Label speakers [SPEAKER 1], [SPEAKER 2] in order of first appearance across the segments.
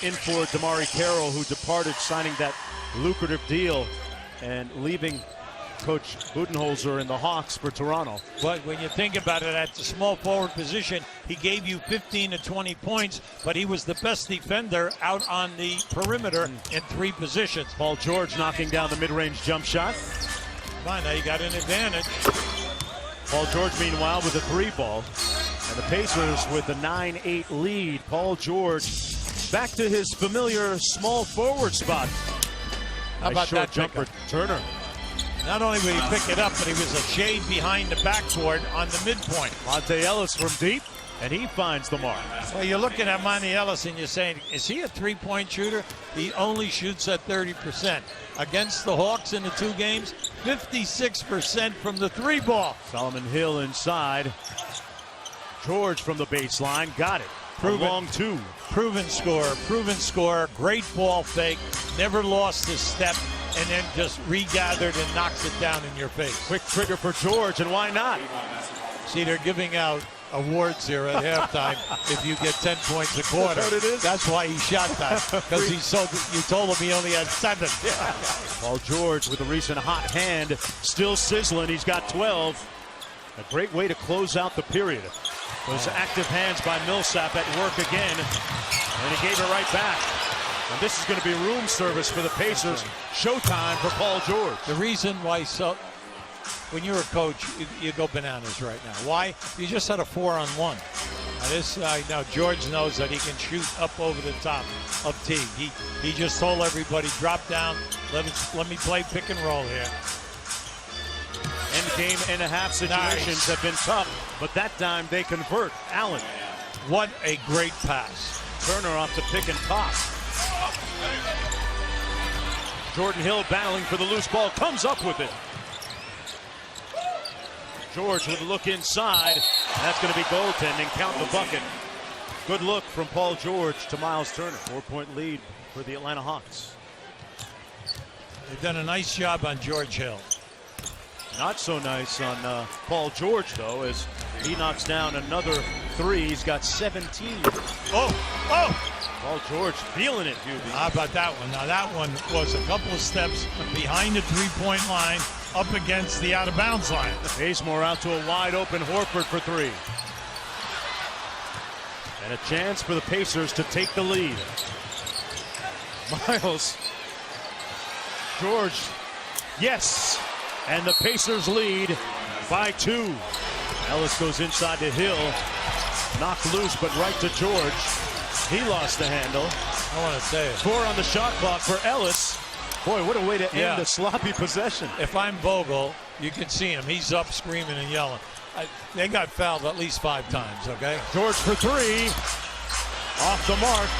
[SPEAKER 1] in for DeMarre Carroll, who departed, signing that lucrative deal and leaving Coach Budenholzer and the Hawks for Toronto.
[SPEAKER 2] But when you think about it, at the small forward position, he gave you 15 to 20 points, but he was the best defender out on the perimeter in 3 positions.
[SPEAKER 1] Paul George knocking down the mid-range jump shot.
[SPEAKER 2] Fine, now you got an advantage.
[SPEAKER 1] Paul George, meanwhile, with a 3 ball. And the Pacers with a 9-8 lead. Paul George back to his familiar small forward spot.
[SPEAKER 2] How about
[SPEAKER 1] short
[SPEAKER 2] that
[SPEAKER 1] jumper, Turner.
[SPEAKER 2] Not only would he pick it up, but he was a shade behind the backboard on the midpoint.
[SPEAKER 1] Monte Ellis from deep, and he finds the mark.
[SPEAKER 2] Well, you're looking at Monte Ellis and you're saying, is he a three-point shooter? He only shoots at 30%. Against the Hawks in the 2 games, 56% from the 3-ball.
[SPEAKER 1] Solomon Hill inside. George from the baseline, got it. Long 2.
[SPEAKER 2] Proven scorer, great ball fake, never lost his step, and then just regathered and knocks it down in your face.
[SPEAKER 1] Quick trigger for George, and why not?
[SPEAKER 2] See, they're giving out awards here at halftime if you get 10 points a quarter.
[SPEAKER 1] That's what it is?
[SPEAKER 2] That's why he shot that, because you told him he only had 7.
[SPEAKER 1] Yeah. Paul George with a recent hot hand, still sizzling. He's got 12. A great way to close out the period. Those active hands by Millsap at work again, and he gave it right back. And this is going to be room service for the Pacers. Showtime for Paul George.
[SPEAKER 2] The reason why, when you're a coach, you go bananas right now. Why? You just had a 4-on-1. Now this now George knows that he can shoot up over the top of Teague. He just told everybody, drop down, let me play pick and roll here.
[SPEAKER 1] End game and a half situations have been tough, but that time they convert. Allen.
[SPEAKER 2] What a great pass.
[SPEAKER 1] Turner off the pick and pop. Jordan Hill battling for the loose ball, comes up with it. George with a look inside. That's going to be goaltending. Count the bucket. Good look from Paul George to Miles Turner. 4-point lead for the Atlanta Hawks.
[SPEAKER 2] They've done a nice job on George Hill.
[SPEAKER 1] Not so nice on Paul George, though, as he knocks down another 3. He's got 17.
[SPEAKER 2] Oh!
[SPEAKER 1] Paul George feeling it, Hubie.
[SPEAKER 2] How about that one? Now, that one was a couple of steps behind the 3-point line, up against the out-of-bounds line.
[SPEAKER 1] Bazemore out to a wide-open Horford for 3. And a chance for the Pacers to take the lead. Miles. George. Yes! And the Pacers lead by 2. Ellis goes inside to Hill. Knocked loose, but right to George. He lost the handle.
[SPEAKER 2] I want to say it.
[SPEAKER 1] 4 on the shot clock for Ellis. Boy, what a way to end a sloppy possession.
[SPEAKER 2] If I'm Bogle, you can see him. He's up screaming and yelling. They got fouled at least 5 times, okay?
[SPEAKER 1] George for 3. Off the mark.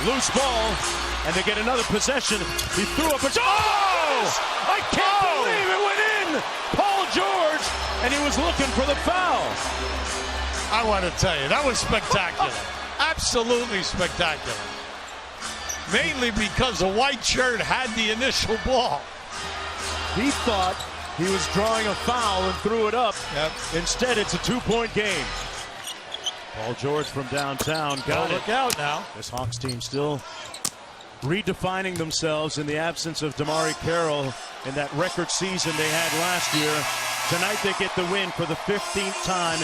[SPEAKER 1] Loose ball. And they get another possession. He threw up a... Oh! I can't believe it went in! Paul George, and he was looking for the foul.
[SPEAKER 2] I want to tell you, that was spectacular. Absolutely spectacular. Mainly because the white shirt had the initial ball.
[SPEAKER 1] He thought he was drawing a foul and threw it up.
[SPEAKER 2] Yep.
[SPEAKER 1] Instead, it's a 2-point game. Paul George from downtown got it.
[SPEAKER 2] Look out now.
[SPEAKER 1] This Hawks team still redefining themselves in the absence of DeMarre Carroll in that record season they had last year. Tonight they get the win for the 15th time